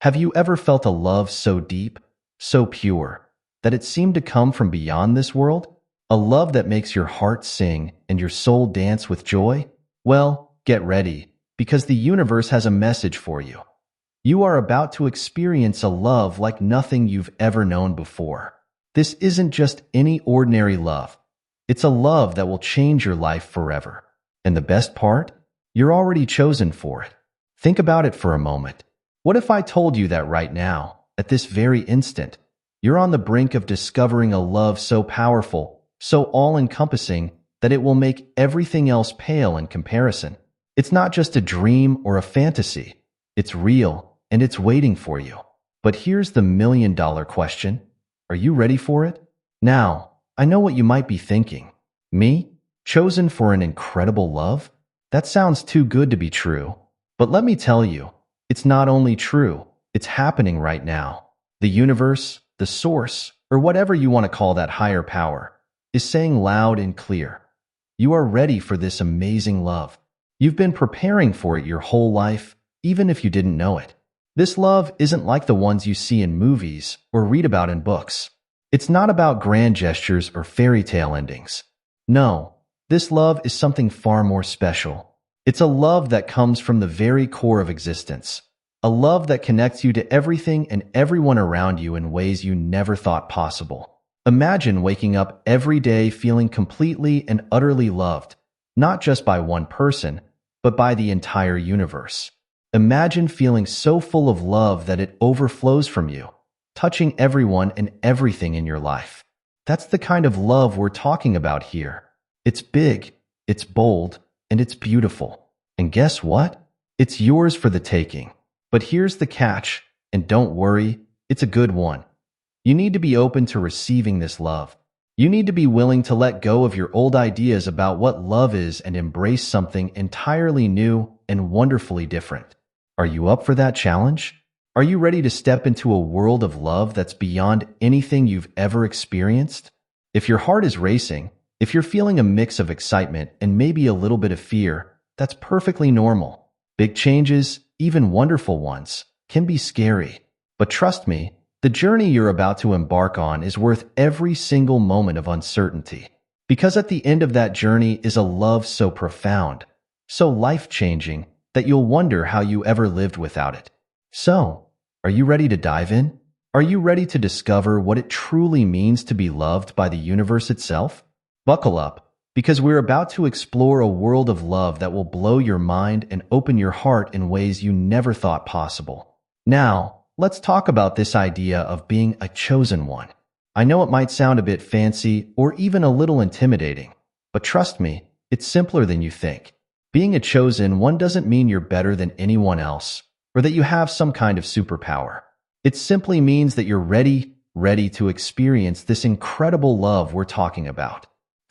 Have you ever felt a love so deep, so pure, that it seemed to come from beyond this world? A love that makes your heart sing and your soul dance with joy? Well, get ready, because the universe has a message for you. You are about to experience a love like nothing you've ever known before. This isn't just any ordinary love. It's a love that will change your life forever. And the best part? You're already chosen for it. Think about it for a moment. What if I told you that right now, at this very instant, you're on the brink of discovering a love so powerful, so all-encompassing, that it will make everything else pale in comparison? It's not just a dream or a fantasy. It's real, and it's waiting for you. But here's the million-dollar question. Are you ready for it? Now, I know what you might be thinking. Me? Chosen for an incredible love? That sounds too good to be true. But let me tell you, it's not only true, it's happening right now. The universe, the source, or whatever you want to call that higher power, is saying loud and clear, you are ready for this amazing love. You've been preparing for it your whole life, even if you didn't know it. This love isn't like the ones you see in movies or read about in books. It's not about grand gestures or fairy tale endings. No, this love is something far more special. It's a love that comes from the very core of existence. A love that connects you to everything and everyone around you in ways you never thought possible. Imagine waking up every day feeling completely and utterly loved, not just by one person, but by the entire universe. Imagine feeling so full of love that it overflows from you, touching everyone and everything in your life. That's the kind of love we're talking about here. It's big, it's bold, and it's beautiful. And guess what? It's yours for the taking. But here's the catch, and don't worry, it's a good one. You need to be open to receiving this love. You need to be willing to let go of your old ideas about what love is and embrace something entirely new and wonderfully different. Are you up for that challenge? Are you ready to step into a world of love that's beyond anything you've ever experienced? If your heart is racing, if you're feeling a mix of excitement and maybe a little bit of fear, that's perfectly normal. Big changes, even wonderful ones, can be scary. But trust me, the journey you're about to embark on is worth every single moment of uncertainty. Because at the end of that journey is a love so profound, so life-changing, that you'll wonder how you ever lived without it. So, are you ready to dive in? Are you ready to discover what it truly means to be loved by the universe itself? Buckle up, because we're about to explore a world of love that will blow your mind and open your heart in ways you never thought possible. Now, let's talk about this idea of being a chosen one. I know it might sound a bit fancy or even a little intimidating, but trust me, it's simpler than you think. Being a chosen one doesn't mean you're better than anyone else, or that you have some kind of superpower. It simply means that you're ready to experience this incredible love we're talking about.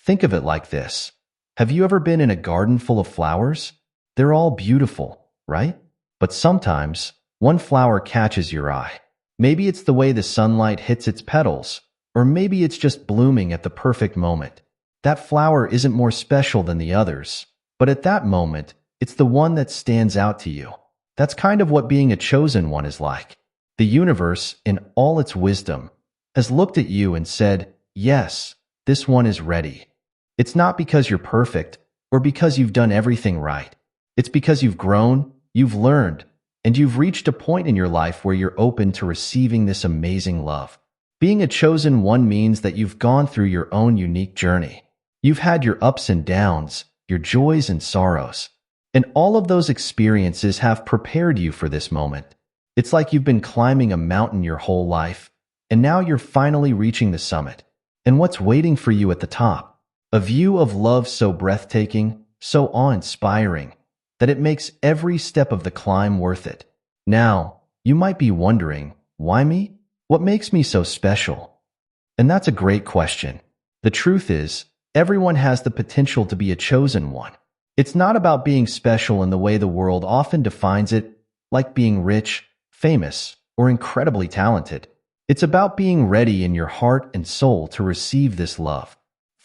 Think of it like this. Have you ever been in a garden full of flowers? They're all beautiful, right? But sometimes, one flower catches your eye. Maybe it's the way the sunlight hits its petals, or maybe it's just blooming at the perfect moment. That flower isn't more special than the others, but at that moment, it's the one that stands out to you. That's kind of what being a chosen one is like. The universe, in all its wisdom, has looked at you and said, yes, this one is ready. It's not because you're perfect or because you've done everything right. It's because you've grown, you've learned, and you've reached a point in your life where you're open to receiving this amazing love. Being a chosen one means that you've gone through your own unique journey. You've had your ups and downs, your joys and sorrows, and all of those experiences have prepared you for this moment. It's like you've been climbing a mountain your whole life, and now you're finally reaching the summit. And what's waiting for you at the top? A view of love so breathtaking, so awe-inspiring, that it makes every step of the climb worth it. Now, you might be wondering, why me? What makes me so special? And that's a great question. The truth is, everyone has the potential to be a chosen one. It's not about being special in the way the world often defines it, like being rich, famous, or incredibly talented. It's about being ready in your heart and soul to receive this love.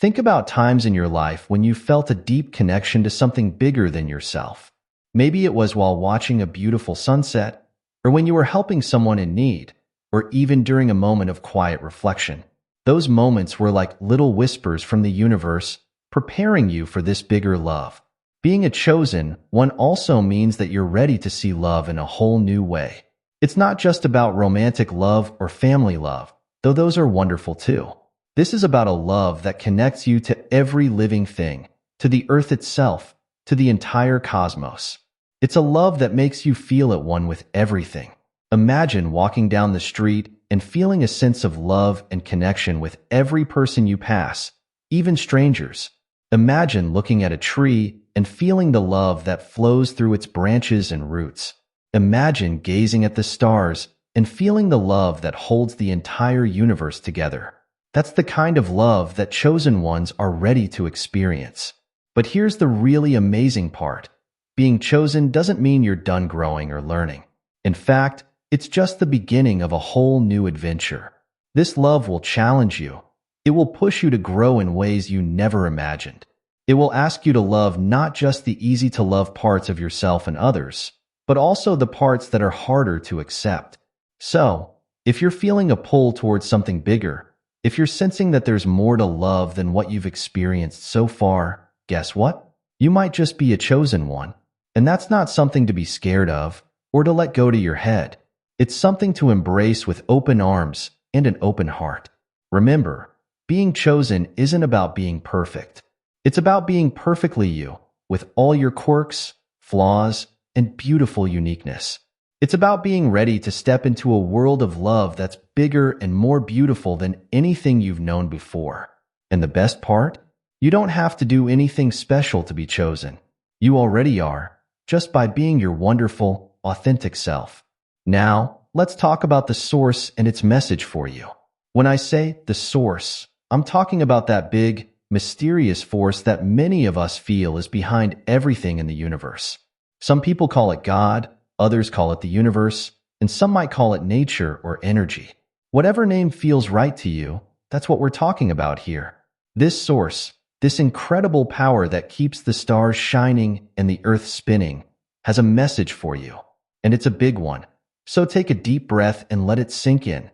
Think about times in your life when you felt a deep connection to something bigger than yourself. Maybe it was while watching a beautiful sunset, or when you are helping someone in need, or even during a moment of quiet reflection. Those moments were like little whispers from the universe, preparing you for this bigger love. Being a chosen one also means that you're ready to see love in a whole new way. It's not just about romantic love or family love, though those are wonderful too. This is about a love that connects you to every living thing, to the earth itself, to the entire cosmos. It's a love that makes you feel at one with everything. Imagine walking down the street and feeling a sense of love and connection with every person you pass, even strangers. Imagine looking at a tree and feeling the love that flows through its branches and roots. Imagine gazing at the stars and feeling the love that holds the entire universe together. That's the kind of love that chosen ones are ready to experience. But here's the really amazing part. Being chosen doesn't mean you're done growing or learning. In fact, it's just the beginning of a whole new adventure. This love will challenge you. It will push you to grow in ways you never imagined. It will ask you to love not just the easy-to-love parts of yourself and others, but also the parts that are harder to accept. So, if you're feeling a pull towards something bigger, if you're sensing that there's more to love than what you've experienced so far, guess what? You might just be a chosen one. And that's not something to be scared of or to let go to your head. It's something to embrace with open arms and an open heart. Remember, being chosen isn't about being perfect. It's about being perfectly you, with all your quirks, flaws, and beautiful uniqueness. It's about being ready to step into a world of love that's bigger and more beautiful than anything you've known before. And the best part? You don't have to do anything special to be chosen. You already are, just by being your wonderful, authentic self. Now, let's talk about the source and its message for you. When I say the source, I'm talking about that big, mysterious force that many of us feel is behind everything in the universe. Some people call it God, others call it the universe, and some might call it nature or energy. Whatever name feels right to you, that's what we're talking about here. This source, this incredible power that keeps the stars shining and the earth spinning, has a message for you, and it's a big one. So take a deep breath and let it sink in.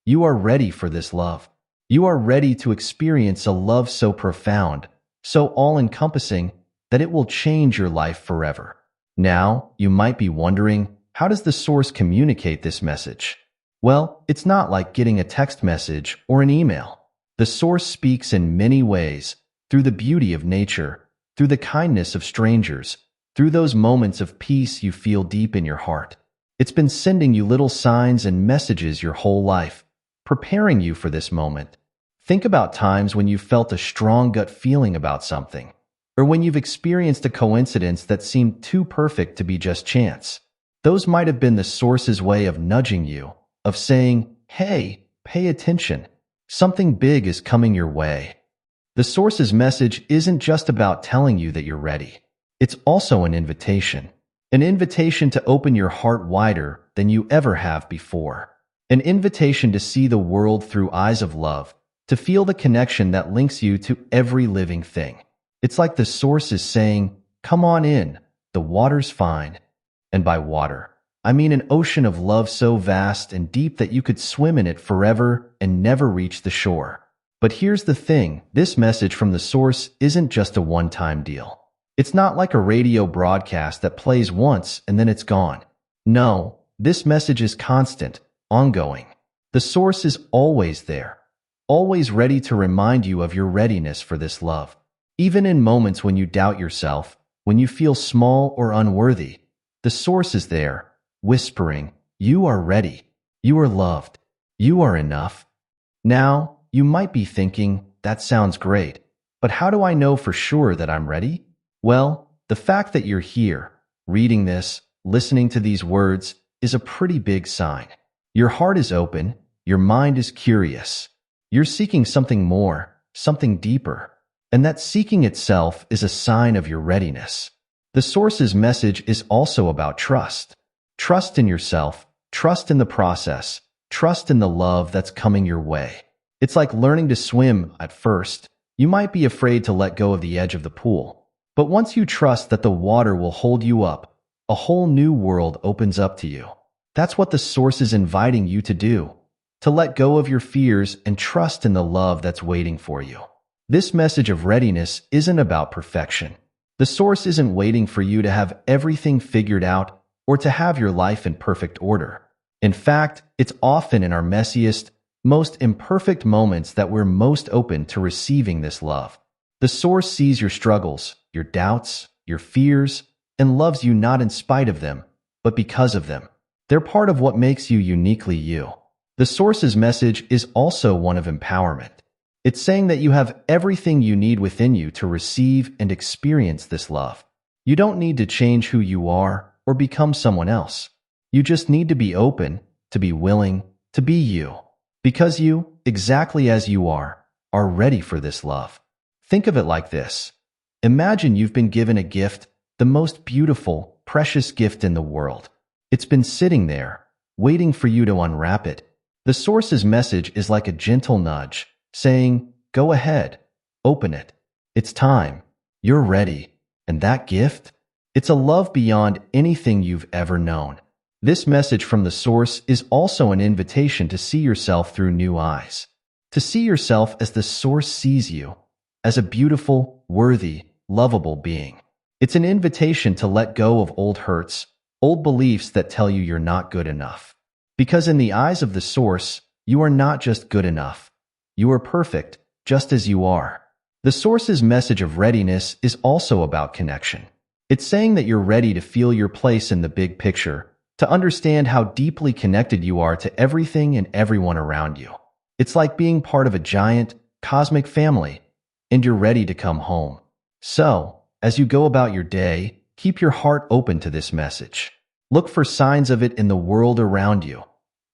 You are ready for this love. You are ready to experience a love so profound, so all-encompassing, that it will change your life forever. Now, you might be wondering, how does the source communicate this message? Well, it's not like getting a text message or an email. The source speaks in many ways, through the beauty of nature, through the kindness of strangers, through those moments of peace you feel deep in your heart. It's been sending you little signs and messages your whole life, preparing you for this moment. Think about times when you felt a strong gut feeling about something, or when you've experienced a coincidence that seemed too perfect to be just chance. Those might have been the source's way of nudging you, of saying, hey, pay attention. Something big is coming your way. The source's message isn't just about telling you that you're ready. It's also an invitation to open your heart wider than you ever have before. An invitation to see the world through eyes of love, to feel the connection that links you to every living thing. It's like the source is saying, come on in, the water's fine. And by water, I mean an ocean of love so vast and deep that you could swim in it forever and never reach the shore. But here's the thing, this message from the source isn't just a one-time deal. It's not like a radio broadcast that plays once and then it's gone. No, this message is constant, ongoing. The source is always there, always ready to remind you of your readiness for this love. Even in moments when you doubt yourself, when you feel small or unworthy, the source is there, whispering, you are ready, you are loved, you are enough. Now, you might be thinking, that sounds great, but how do I know for sure that I'm ready? Well, the fact that you're here, reading this, listening to these words, is a pretty big sign. Your heart is open, your mind is curious. You're seeking something more, something deeper, and that seeking itself is a sign of your readiness. The source's message is also about trust. Trust in yourself, trust in the process, trust in the love that's coming your way. It's like learning to swim at first. You might be afraid to let go of the edge of the pool. But once you trust that the water will hold you up, a whole new world opens up to you. That's what the source is inviting you to do, to let go of your fears and trust in the love that's waiting for you. This message of readiness isn't about perfection. The source isn't waiting for you to have everything figured out or to have your life in perfect order. In fact, it's often in our messiest, most imperfect moments that we're most open to receiving this love. The source sees your struggles, your doubts, your fears, and loves you not in spite of them, but because of them. They're part of what makes you uniquely you. The source's message is also one of empowerment. It's saying that you have everything you need within you to receive and experience this love. You don't need to change who you are or become someone else. You just need to be open, to be willing, to be you. Because you, exactly as you are ready for this love. Think of it like this. Imagine you've been given a gift, the most beautiful, precious gift in the world. It's been sitting there, waiting for you to unwrap it. The source's message is like a gentle nudge, saying, go ahead, open it. It's time. You're ready. And that gift? It's a love beyond anything you've ever known. This message from the source is also an invitation to see yourself through new eyes. To see yourself as the source sees you, as a beautiful, worthy, lovable being. It's an invitation to let go of old hurts, old beliefs that tell you you're not good enough. Because in the eyes of the source, you are not just good enough. You are perfect, just as you are. The source's message of readiness is also about connection. It's saying that you're ready to feel your place in the big picture, to understand how deeply connected you are to everything and everyone around you. It's like being part of a giant, cosmic family, and you're ready to come home. So, as you go about your day, keep your heart open to this message. Look for signs of it in the world around you,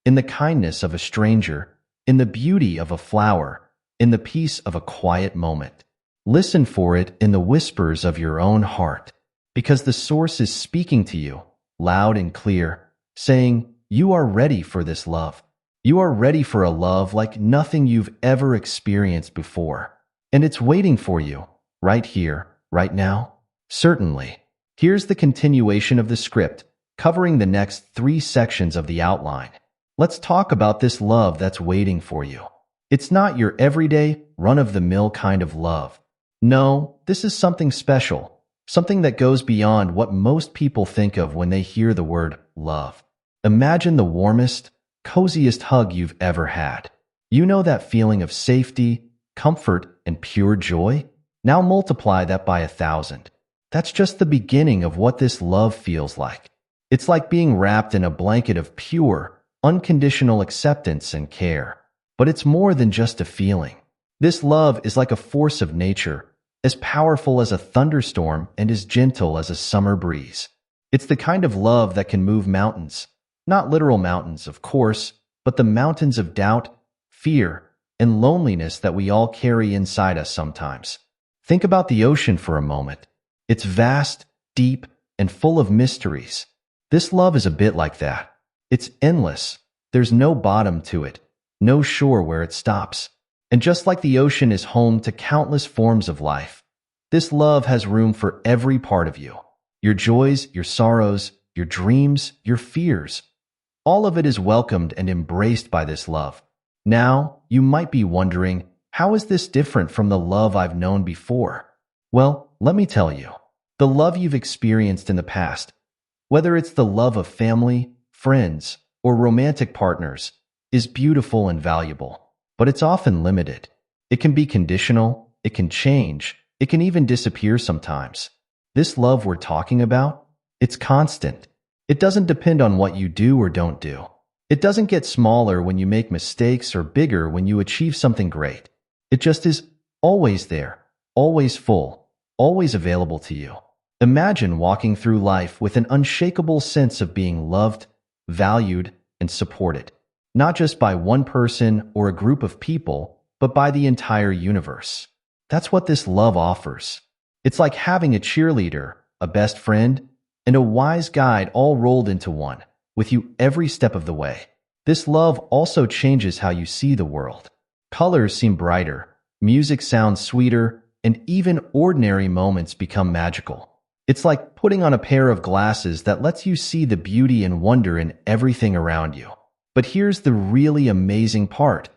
in the kindness of a stranger, in the beauty of a flower, in the peace of a quiet moment. Listen for it in the whispers of your own heart, because the source is speaking to you, loud and clear, saying, you are ready for this love. You are ready for a love like nothing you've ever experienced before. And it's waiting for you, right here, right now. Certainly. Here's the continuation of the script, covering the next 3 sections of the outline. Let's talk about this love that's waiting for you. It's not your everyday, run-of-the-mill kind of love. No, this is something special, something that goes beyond what most people think of when they hear the word love. Imagine the warmest, coziest hug you've ever had. You know that feeling of safety, comfort, and pure joy? Now multiply that by 1,000. That's just the beginning of what this love feels like. It's like being wrapped in a blanket of pure, unconditional acceptance and care. But it's more than just a feeling. This love is like a force of nature, as powerful as a thunderstorm and as gentle as a summer breeze. It's the kind of love that can move mountains. Not literal mountains, of course, but the mountains of doubt, fear, and loneliness that we all carry inside us sometimes. Think about the ocean for a moment. It's vast, deep, and full of mysteries. This love is a bit like that. It's endless. There's no bottom to it, no shore where it stops. And just like the ocean is home to countless forms of life, this love has room for every part of you. Your joys, your sorrows, your dreams, your fears. All of it is welcomed and embraced by this love. Now, you might be wondering, how is this different from the love I've known before? Well, let me tell you. The love you've experienced in the past, whether it's the love of family, friends, or romantic partners, is beautiful and valuable. But it's often limited. It can be conditional, it can change, it can even disappear sometimes. This love we're talking about, it's constant. It doesn't depend on what you do or don't do. It doesn't get smaller when you make mistakes or bigger when you achieve something great. It just is always there, always full, always available to you. Imagine walking through life with an unshakable sense of being loved, valued, and supported. Not just by one person or a group of people, but by the entire universe. That's what this love offers. It's like having a cheerleader, a best friend, and a wise guide all rolled into one, with you every step of the way. This love also changes how you see the world. Colors seem brighter, music sounds sweeter, and even ordinary moments become magical. It's like putting on a pair of glasses that lets you see the beauty and wonder in everything around you. But here's the really amazing part.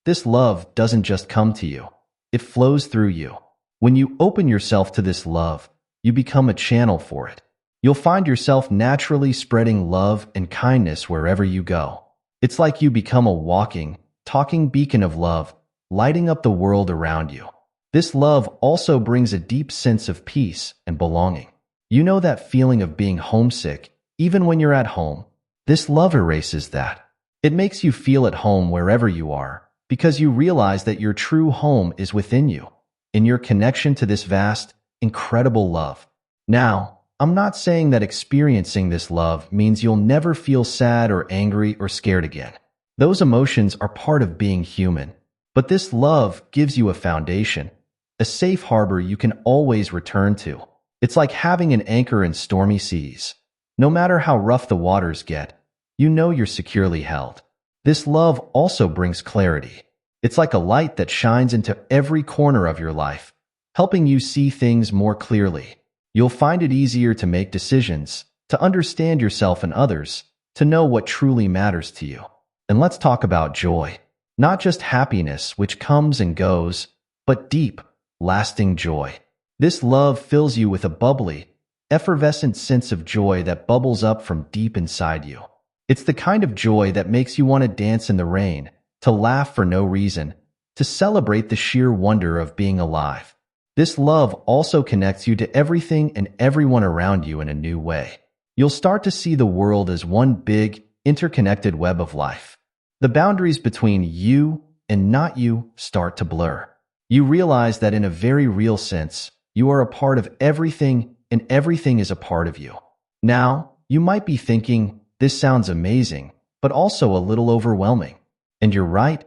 This love doesn't just come to you. It flows through you. When you open yourself to this love, you become a channel for it. You'll find yourself naturally spreading love and kindness wherever you go. It's like you become a walking, talking beacon of love, lighting up the world around you. This love also brings a deep sense of peace and belonging. You know that feeling of being homesick, even when you're at home? This love erases that. It makes you feel at home wherever you are, because you realize that your true home is within you, in your connection to this vast, incredible love. Now, I'm not saying that experiencing this love means you'll never feel sad or angry or scared again. Those emotions are part of being human. But this love gives you a foundation, a safe harbor you can always return to. It's like having an anchor in stormy seas. No matter how rough the waters get, you know you're securely held. This love also brings clarity. It's like a light that shines into every corner of your life, helping you see things more clearly. You'll find it easier to make decisions, to understand yourself and others, to know what truly matters to you. And let's talk about joy. Not just happiness, which comes and goes, but deep, lasting joy. This love fills you with a bubbly, effervescent sense of joy that bubbles up from deep inside you. It's the kind of joy that makes you want to dance in the rain, to laugh for no reason, to celebrate the sheer wonder of being alive. This love also connects you to everything and everyone around you in a new way. You'll start to see the world as one big, interconnected web of life. The boundaries between you and not you start to blur. You realize that in a very real sense, you are a part of everything and everything is a part of you. Now, you might be thinking, this sounds amazing, but also a little overwhelming. And you're right,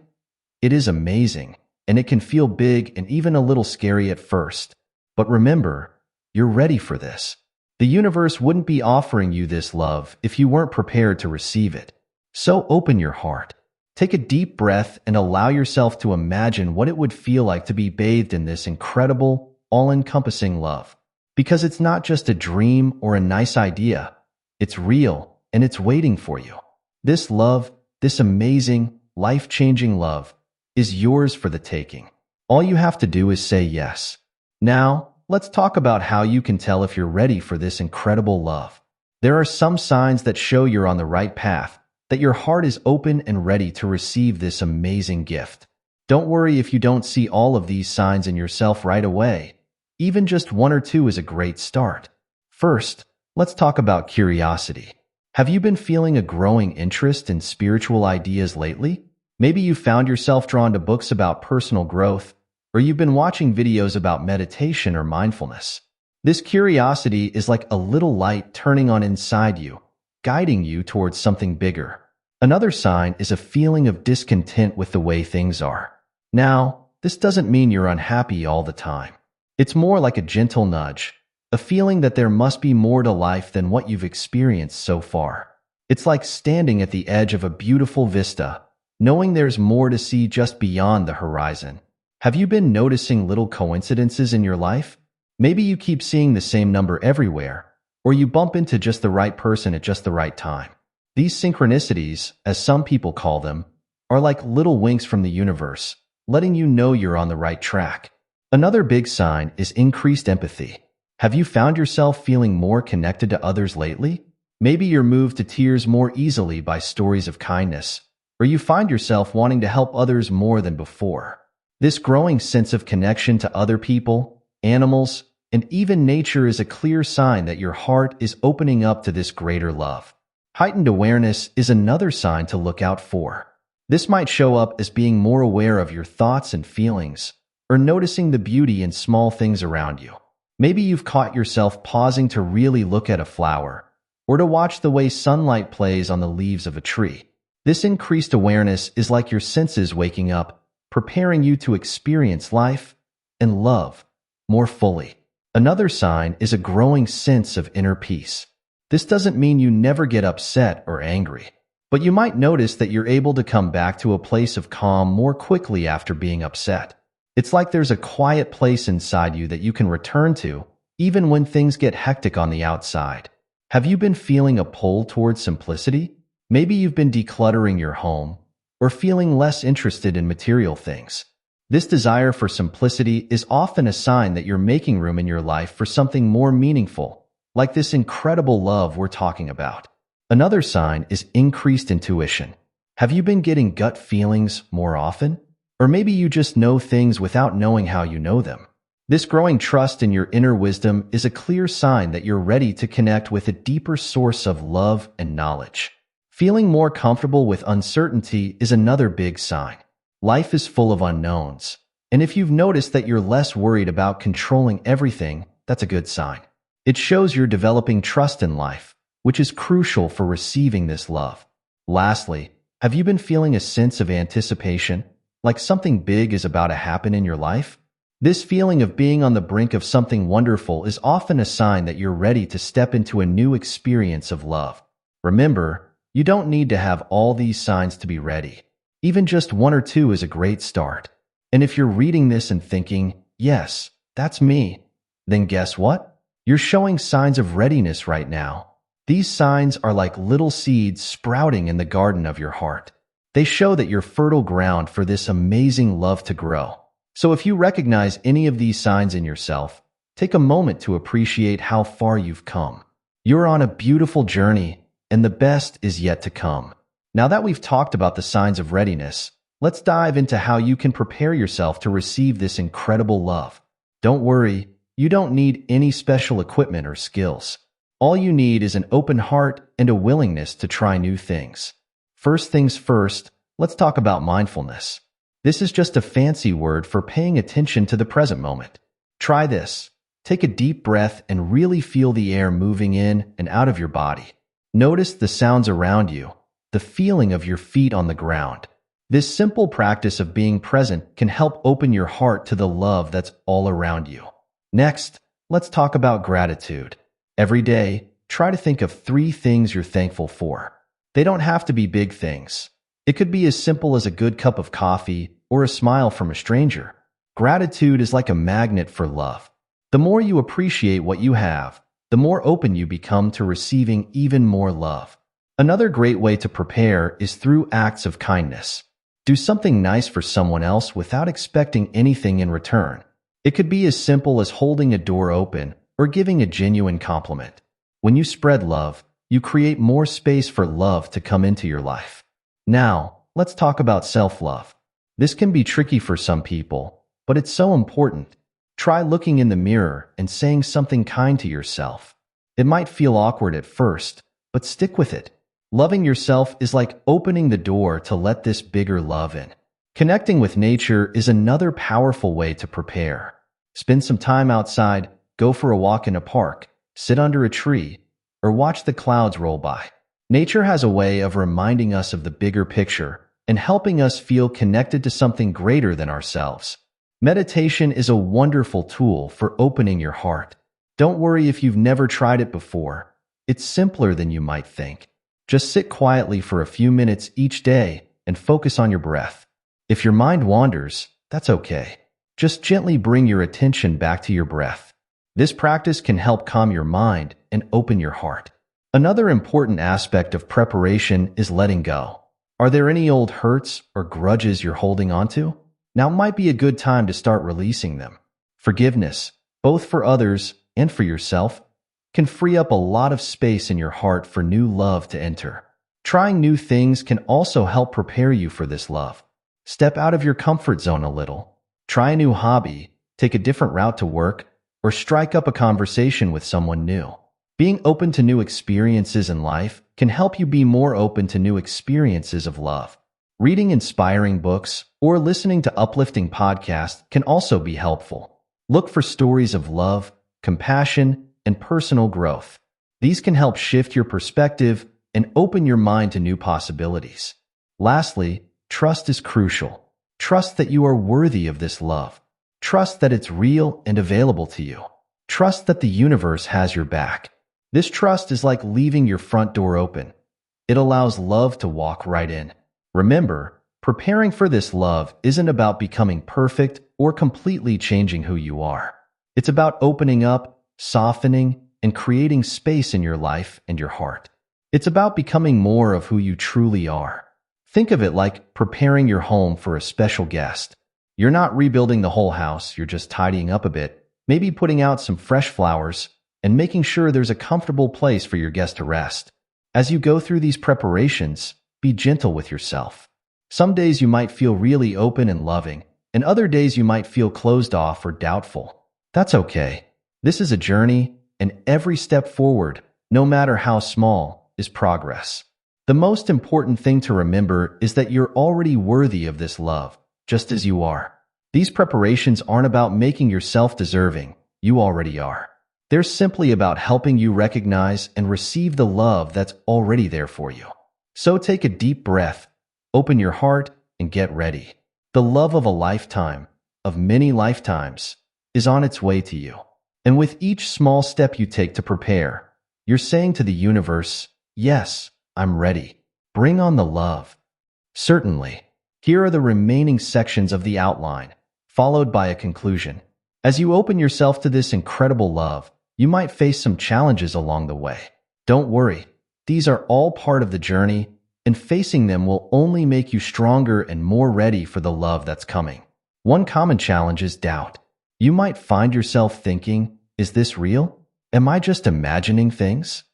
it is amazing, and it can feel big and even a little scary at first. But remember, you're ready for this. The universe wouldn't be offering you this love if you weren't prepared to receive it. So open your heart. Take a deep breath and allow yourself to imagine what it would feel like to be bathed in this incredible, all-encompassing love. Because it's not just a dream or a nice idea. It's real, and it's waiting for you. This love, this amazing, life-changing love, is yours for the taking. All you have to do is say yes. Now, let's talk about how you can tell if you're ready for this incredible love. There are some signs that show you're on the right path, that your heart is open and ready to receive this amazing gift. Don't worry if you don't see all of these signs in yourself right away. Even just one or two is a great start. First, let's talk about curiosity. Have you been feeling a growing interest in spiritual ideas lately? Maybe you found yourself drawn to books about personal growth, or you've been watching videos about meditation or mindfulness. This curiosity is like a little light turning on inside you, guiding you towards something bigger. Another sign is a feeling of discontent with the way things are. Now, this doesn't mean you're unhappy all the time. It's more like a gentle nudge, a feeling that there must be more to life than what you've experienced so far. It's like standing at the edge of a beautiful vista, knowing there's more to see just beyond the horizon. Have you been noticing little coincidences in your life? Maybe you keep seeing the same number everywhere, or you bump into just the right person at just the right time. These synchronicities, as some people call them, are like little winks from the universe, letting you know you're on the right track. Another big sign is increased empathy. Have you found yourself feeling more connected to others lately? Maybe you're moved to tears more easily by stories of kindness, or you find yourself wanting to help others more than before. This growing sense of connection to other people, animals, and even nature is a clear sign that your heart is opening up to this greater love. Heightened awareness is another sign to look out for. This might show up as being more aware of your thoughts and feelings, or noticing the beauty in small things around you. Maybe you've caught yourself pausing to really look at a flower, or to watch the way sunlight plays on the leaves of a tree. This increased awareness is like your senses waking up, preparing you to experience life and love more fully. Another sign is a growing sense of inner peace. This doesn't mean you never get upset or angry, but you might notice that you're able to come back to a place of calm more quickly after being upset. It's like there's a quiet place inside you that you can return to, even when things get hectic on the outside. Have you been feeling a pull towards simplicity? Maybe you've been decluttering your home or feeling less interested in material things. This desire for simplicity is often a sign that you're making room in your life for something more meaningful, like this incredible love we're talking about. Another sign is increased intuition. Have you been getting gut feelings more often? Or maybe you just know things without knowing how you know them. This growing trust in your inner wisdom is a clear sign that you're ready to connect with a deeper source of love and knowledge. Feeling more comfortable with uncertainty is another big sign. Life is full of unknowns, and if you've noticed that you're less worried about controlling everything, that's a good sign. It shows you're developing trust in life, which is crucial for receiving this love. Lastly, have you been feeling a sense of anticipation, like something big is about to happen in your life? This feeling of being on the brink of something wonderful is often a sign that you're ready to step into a new experience of love. Remember, you don't need to have all these signs to be ready. Even just one or two is a great start. And if you're reading this and thinking, yes, that's me, then guess what? You're showing signs of readiness right now. These signs are like little seeds sprouting in the garden of your heart. They show that you're fertile ground for this amazing love to grow. So if you recognize any of these signs in yourself, take a moment to appreciate how far you've come. You're on a beautiful journey, and the best is yet to come. Now that we've talked about the signs of readiness, let's dive into how you can prepare yourself to receive this incredible love. Don't worry, you don't need any special equipment or skills. All you need is an open heart and a willingness to try new things. First things first, let's talk about mindfulness. This is just a fancy word for paying attention to the present moment. Try this. Take a deep breath and really feel the air moving in and out of your body. Notice the sounds around you, the feeling of your feet on the ground. This simple practice of being present can help open your heart to the love that's all around you. Next, let's talk about gratitude. Every day, try to think of 3 things you're thankful for. They don't have to be big things. It could be as simple as a good cup of coffee or a smile from a stranger. Gratitude is like a magnet for love. The more you appreciate what you have, the more open you become to receiving even more love. Another great way to prepare is through acts of kindness. Do something nice for someone else without expecting anything in return. It could be as simple as holding a door open or giving a genuine compliment. When you spread love, you create more space for love to come into your life. Now, let's talk about self-love. This can be tricky for some people, but it's so important. Try looking in the mirror and saying something kind to yourself. It might feel awkward at first, but stick with it. Loving yourself is like opening the door to let this bigger love in. Connecting with nature is another powerful way to prepare. Spend some time outside, go for a walk in a park, sit under a tree, or watch the clouds roll by. Nature has a way of reminding us of the bigger picture and helping us feel connected to something greater than ourselves. Meditation is a wonderful tool for opening your heart. Don't worry if you've never tried it before. It's simpler than you might think. Just sit quietly for a few minutes each day and focus on your breath. If your mind wanders, that's okay. Just gently bring your attention back to your breath. This practice can help calm your mind and open your heart. Another important aspect of preparation is letting go. Are there any old hurts or grudges you're holding onto? Now might be a good time to start releasing them. Forgiveness, both for others and for yourself, can free up a lot of space in your heart for new love to enter. Trying new things can also help prepare you for this love. Step out of your comfort zone a little. Try a new hobby, take a different route to work, or strike up a conversation with someone new. Being open to new experiences in life can help you be more open to new experiences of love. Reading inspiring books or listening to uplifting podcasts can also be helpful. Look for stories of love, compassion, and personal growth. These can help shift your perspective and open your mind to new possibilities. Lastly, trust is crucial. Trust that you are worthy of this love. Trust that it's real and available to you. Trust that the universe has your back. This trust is like leaving your front door open. It allows love to walk right in. Remember, preparing for this love isn't about becoming perfect or completely changing who you are. It's about opening up, softening, and creating space in your life and your heart. It's about becoming more of who you truly are. Think of it like preparing your home for a special guest. You're not rebuilding the whole house, you're just tidying up a bit, maybe putting out some fresh flowers, and making sure there's a comfortable place for your guest to rest. As you go through these preparations, be gentle with yourself. Some days you might feel really open and loving, and other days you might feel closed off or doubtful. That's okay. This is a journey, and every step forward, no matter how small, is progress. The most important thing to remember is that you're already worthy of this love, just as you are. These preparations aren't about making yourself deserving. You already are. They're simply about helping you recognize and receive the love that's already there for you. So take a deep breath, open your heart, and get ready. The love of a lifetime, of many lifetimes, is on its way to you. And with each small step you take to prepare, you're saying to the universe, yes, I'm ready. Bring on the love. Certainly. Here are the remaining sections of the outline, followed by a conclusion. As you open yourself to this incredible love, you might face some challenges along the way. Don't worry. These are all part of the journey, and facing them will only make you stronger and more ready for the love that's coming. One common challenge is doubt. You might find yourself thinking, is this real? Am I just imagining things?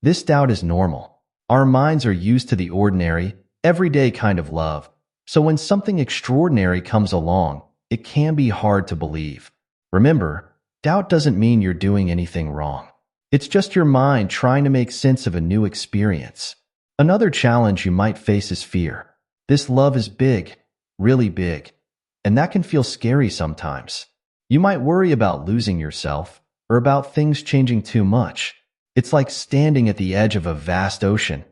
This doubt is normal. Our minds are used to the ordinary, everyday kind of love, so when something extraordinary comes along, it can be hard to believe. Remember, doubt doesn't mean you're doing anything wrong. It's just your mind trying to make sense of a new experience. Another challenge you might face is fear. This love is big, really big, and that can feel scary sometimes. You might worry about losing yourself or about things changing too much. It's like standing at the edge of a vast ocean.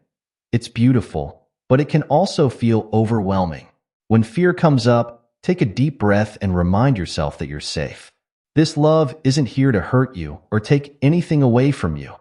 It's beautiful, but it can also feel overwhelming. When fear comes up, take a deep breath and remind yourself that you're safe. This love isn't here to hurt you or take anything away from you.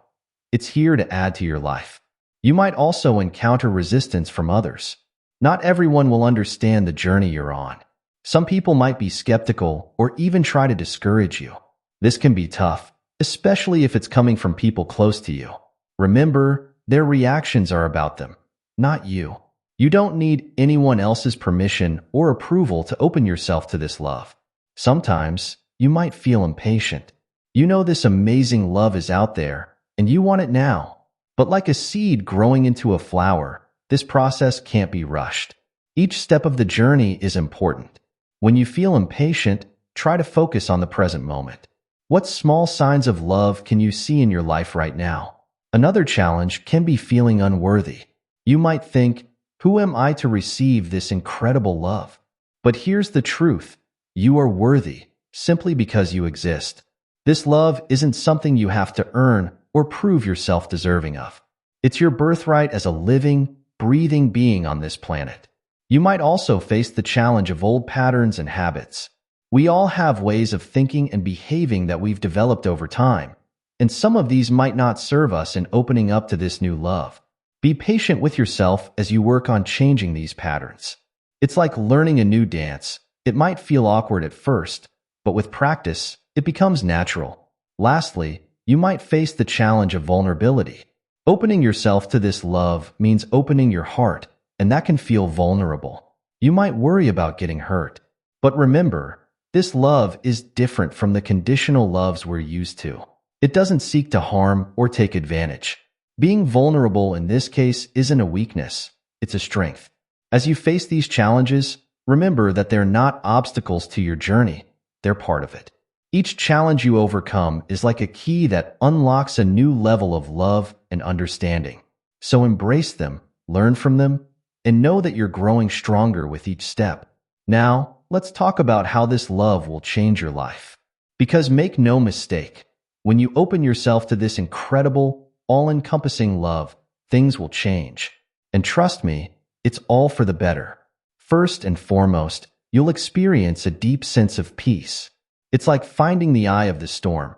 It's here to add to your life. You might also encounter resistance from others. Not everyone will understand the journey you're on. Some people might be skeptical or even try to discourage you. This can be tough, especially if it's coming from people close to you. Remember, their reactions are about them, not you. You don't need anyone else's permission or approval to open yourself to this love. Sometimes, you might feel impatient. You know this amazing love is out there, and you want it now. But like a seed growing into a flower, this process can't be rushed. Each step of the journey is important. When you feel impatient, try to focus on the present moment. What small signs of love can you see in your life right now? Another challenge can be feeling unworthy. You might think, who am I to receive this incredible love? But here's the truth. You are worthy, simply because you exist. This love isn't something you have to earn or prove yourself deserving of. It's your birthright as a living, breathing being on this planet. You might also face the challenge of old patterns and habits. We all have ways of thinking and behaving that we've developed over time, and some of these might not serve us in opening up to this new love. Be patient with yourself as you work on changing these patterns. It's like learning a new dance. It might feel awkward at first, but with practice, it becomes natural. Lastly, you might face the challenge of vulnerability. Opening yourself to this love means opening your heart, and that can feel vulnerable. You might worry about getting hurt. But remember, this love is different from the conditional loves we're used to. It doesn't seek to harm or take advantage. Being vulnerable in this case isn't a weakness, it's a strength. As you face these challenges, remember that they're not obstacles to your journey, they're part of it. Each challenge you overcome is like a key that unlocks a new level of love and understanding. So embrace them, learn from them, and know that you're growing stronger with each step. Now, let's talk about how this love will change your life. Because make no mistake, when you open yourself to this incredible, all-encompassing love, things will change. And trust me, it's all for the better. First and foremost, you'll experience a deep sense of peace. It's like finding the eye of the storm.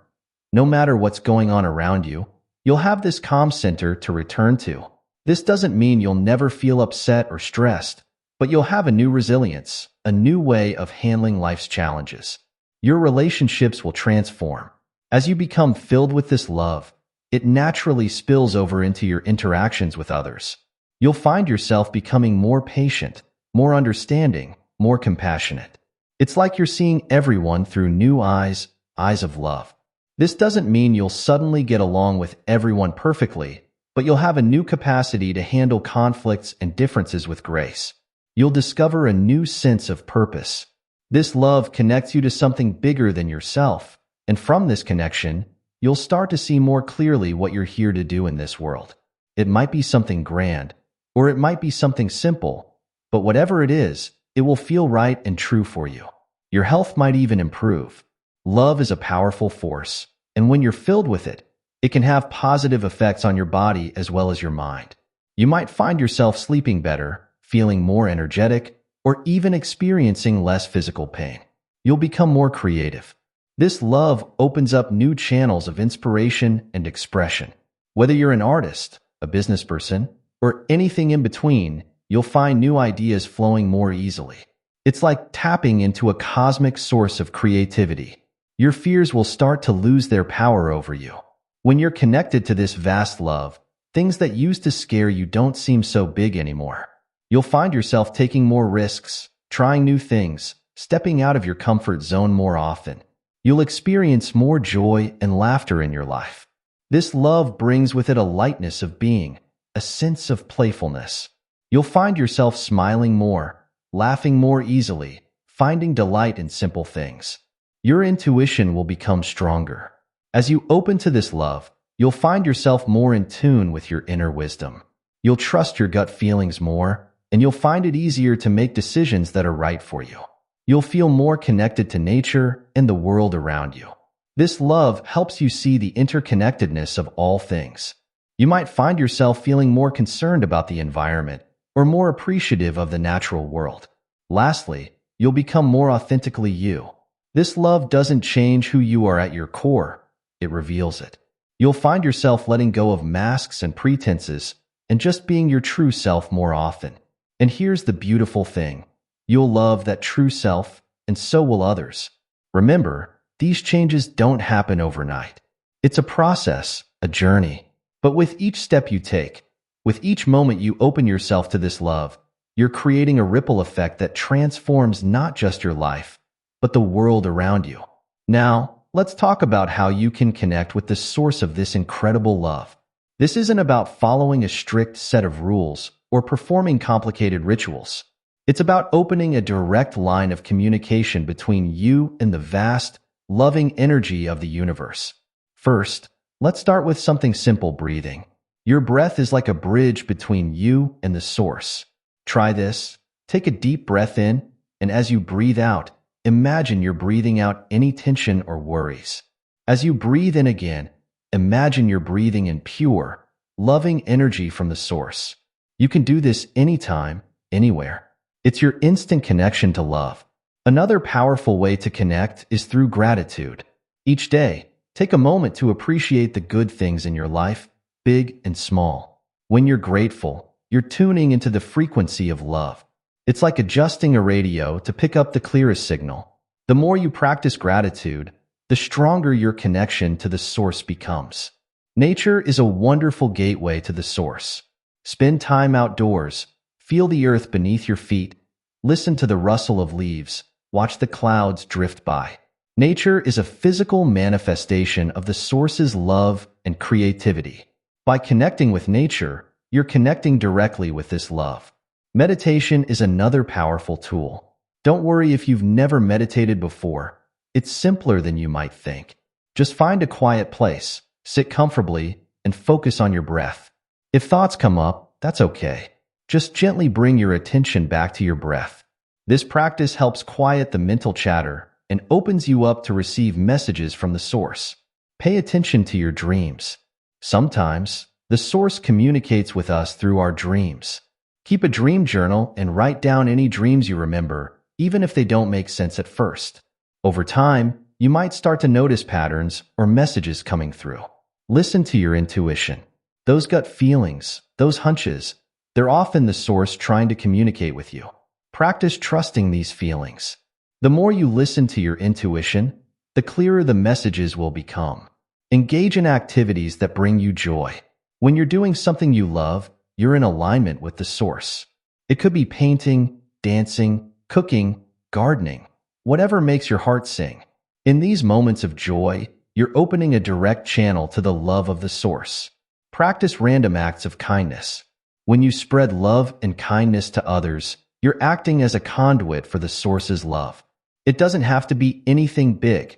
No matter what's going on around you, you'll have this calm center to return to. This doesn't mean you'll never feel upset or stressed, but you'll have a new resilience, a new way of handling life's challenges. Your relationships will transform. As you become filled with this love, it naturally spills over into your interactions with others. You'll find yourself becoming more patient, more understanding, more compassionate. It's like you're seeing everyone through new eyes, eyes of love. This doesn't mean you'll suddenly get along with everyone perfectly, but you'll have a new capacity to handle conflicts and differences with grace. You'll discover a new sense of purpose. This love connects you to something bigger than yourself, and from this connection, you'll start to see more clearly what you're here to do in this world. It might be something grand, or it might be something simple, but whatever it is, it will feel right and true for you. Your health might even improve. Love is a powerful force, and when you're filled with it, it can have positive effects on your body as well as your mind. You might find yourself sleeping better, feeling more energetic, or even experiencing less physical pain. You'll become more creative. This love opens up new channels of inspiration and expression. Whether you're an artist, a business person, or anything in between, you'll find new ideas flowing more easily. It's like tapping into a cosmic source of creativity. Your fears will start to lose their power over you. When you're connected to this vast love, things that used to scare you don't seem so big anymore. You'll find yourself taking more risks, trying new things, stepping out of your comfort zone more often. You'll experience more joy and laughter in your life. This love brings with it a lightness of being, a sense of playfulness. You'll find yourself smiling more, laughing more easily, finding delight in simple things. Your intuition will become stronger. As you open to this love, you'll find yourself more in tune with your inner wisdom. You'll trust your gut feelings more, and you'll find it easier to make decisions that are right for you. You'll feel more connected to nature and the world around you. This love helps you see the interconnectedness of all things. You might find yourself feeling more concerned about the environment or more appreciative of the natural world. Lastly, you'll become more authentically you. This love doesn't change who you are at your core, it reveals it. You'll find yourself letting go of masks and pretenses and just being your true self more often. And here's the beautiful thing. You'll love that true self, and so will others. Remember, these changes don't happen overnight. It's a process, a journey. But with each step you take, with each moment you open yourself to this love, you're creating a ripple effect that transforms not just your life, but the world around you. Now, let's talk about how you can connect with the source of this incredible love. This isn't about following a strict set of rules or performing complicated rituals. It's about opening a direct line of communication between you and the vast, loving energy of the universe. First, let's start with something simple: breathing. Your breath is like a bridge between you and the source. Try this. Take a deep breath in, and as you breathe out, imagine you're breathing out any tension or worries. As you breathe in again, imagine you're breathing in pure, loving energy from the source. You can do this anytime, anywhere. It's your instant connection to love. Another powerful way to connect is through gratitude. Each day, take a moment to appreciate the good things in your life, big and small. When you're grateful, you're tuning into the frequency of love. It's like adjusting a radio to pick up the clearest signal. The more you practice gratitude, the stronger your connection to the source becomes. Nature is a wonderful gateway to the source. Spend time outdoors, feel the earth beneath your feet, listen to the rustle of leaves, watch the clouds drift by. Nature is a physical manifestation of the source's love and creativity. By connecting with nature, you're connecting directly with this love. Meditation is another powerful tool. Don't worry if you've never meditated before. It's simpler than you might think. Just find a quiet place, sit comfortably, and focus on your breath. If thoughts come up, that's okay. Just gently bring your attention back to your breath. This practice helps quiet the mental chatter and opens you up to receive messages from the source. Pay attention to your dreams. Sometimes, the source communicates with us through our dreams. Keep a dream journal and write down any dreams you remember, even if they don't make sense at first. Over time, you might start to notice patterns or messages coming through. Listen to your intuition. Those gut feelings, those hunches, they're often the source trying to communicate with you. Practice trusting these feelings. The more you listen to your intuition, the clearer the messages will become. Engage in activities that bring you joy. When you're doing something you love, you're in alignment with the source. It could be painting, dancing, cooking, gardening, whatever makes your heart sing. In these moments of joy, you're opening a direct channel to the love of the source. Practice random acts of kindness. When you spread love and kindness to others, you're acting as a conduit for the source's love. It doesn't have to be anything big.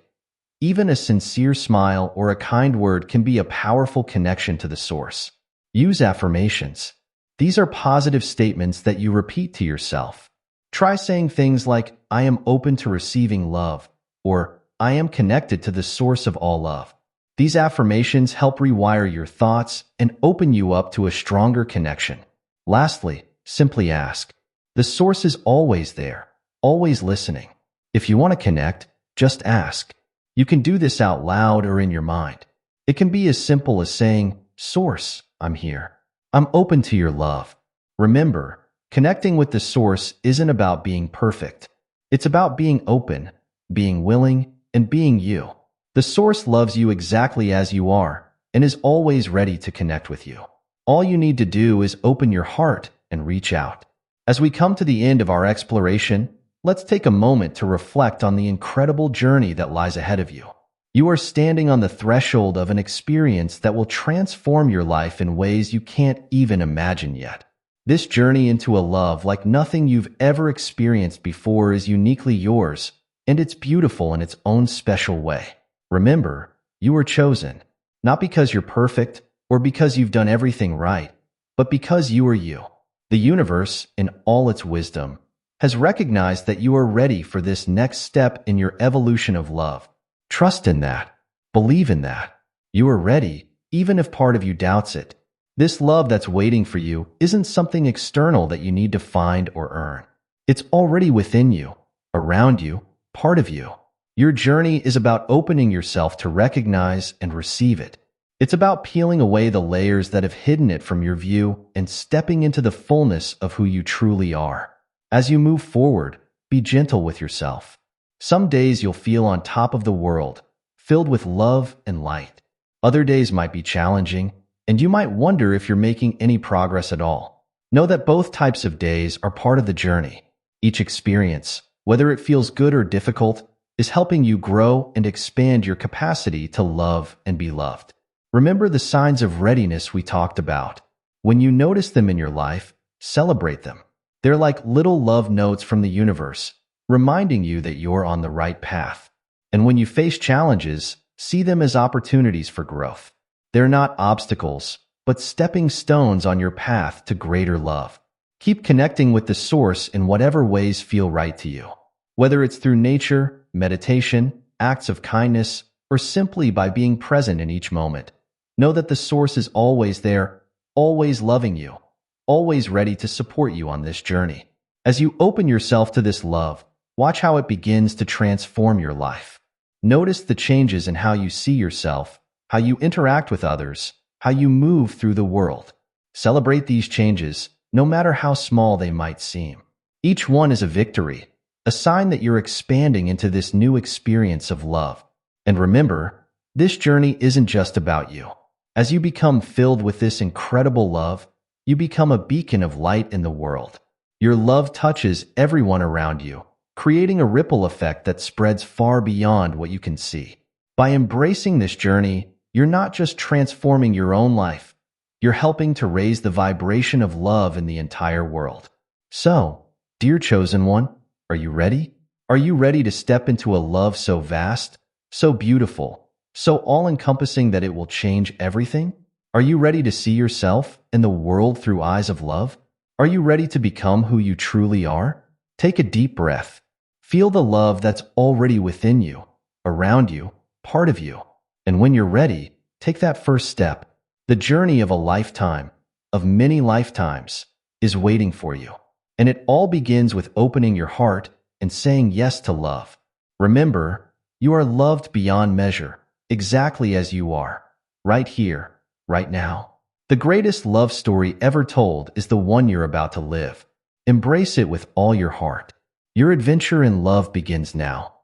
Even a sincere smile or a kind word can be a powerful connection to the source. Use affirmations. These are positive statements that you repeat to yourself. Try saying things like, I am open to receiving love, or I am connected to the source of all love. These affirmations help rewire your thoughts and open you up to a stronger connection. Lastly, simply ask. The source is always there, always listening. If you want to connect, just ask. You can do this out loud or in your mind. It can be as simple as saying, Source, I'm here. I'm open to your love. Remember, connecting with the source isn't about being perfect. It's about being open, being willing, and being you. The source loves you exactly as you are and is always ready to connect with you. All you need to do is open your heart and reach out. As we come to the end of our exploration, let's take a moment to reflect on the incredible journey that lies ahead of you. You are standing on the threshold of an experience that will transform your life in ways you can't even imagine yet. This journey into a love like nothing you've ever experienced before is uniquely yours, and it's beautiful in its own special way. Remember, you were chosen, not because you're perfect or because you've done everything right, but because you are you. The universe, in all its wisdom, has recognized that you are ready for this next step in your evolution of love. Trust in that. Believe in that. You are ready, even if part of you doubts it. This love that's waiting for you isn't something external that you need to find or earn. It's already within you, around you, part of you. Your journey is about opening yourself to recognize and receive it. It's about peeling away the layers that have hidden it from your view and stepping into the fullness of who you truly are. As you move forward, be gentle with yourself. Some days you'll feel on top of the world, filled with love and light. Other days might be challenging, and you might wonder if you're making any progress at all. Know that both types of days are part of the journey. Each experience, whether it feels good or difficult, is helping you grow and expand your capacity to love and be loved. Remember the signs of readiness we talked about. When you notice them in your life, celebrate them. They're like little love notes from the universe, reminding you that you're on the right path. And when you face challenges, see them as opportunities for growth. They're not obstacles, but stepping stones on your path to greater love. Keep connecting with the source in whatever ways feel right to you. Whether it's through nature, meditation, acts of kindness, or simply by being present in each moment. Know that the source is always there, always loving you, always ready to support you on this journey. As you open yourself to this love, watch how it begins to transform your life. Notice the changes in how you see yourself, how you interact with others, how you move through the world. Celebrate these changes, no matter how small they might seem. Each one is a victory, a sign that you're expanding into this new experience of love. And remember, this journey isn't just about you. As you become filled with this incredible love, you become a beacon of light in the world. Your love touches everyone around you, creating a ripple effect that spreads far beyond what you can see. By embracing this journey, you're not just transforming your own life, you're helping to raise the vibration of love in the entire world. So, dear chosen one, are you ready? Are you ready to step into a love so vast, so beautiful, so all-encompassing that it will change everything? Are you ready to see yourself and the world through eyes of love? Are you ready to become who you truly are? Take a deep breath. Feel the love that's already within you, around you, part of you. And when you're ready, take that first step. The journey of a lifetime, of many lifetimes, is waiting for you. And it all begins with opening your heart and saying yes to love. Remember, you are loved beyond measure, exactly as you are, right here, right now. The greatest love story ever told is the one you're about to live. Embrace it with all your heart. Your adventure in love begins now.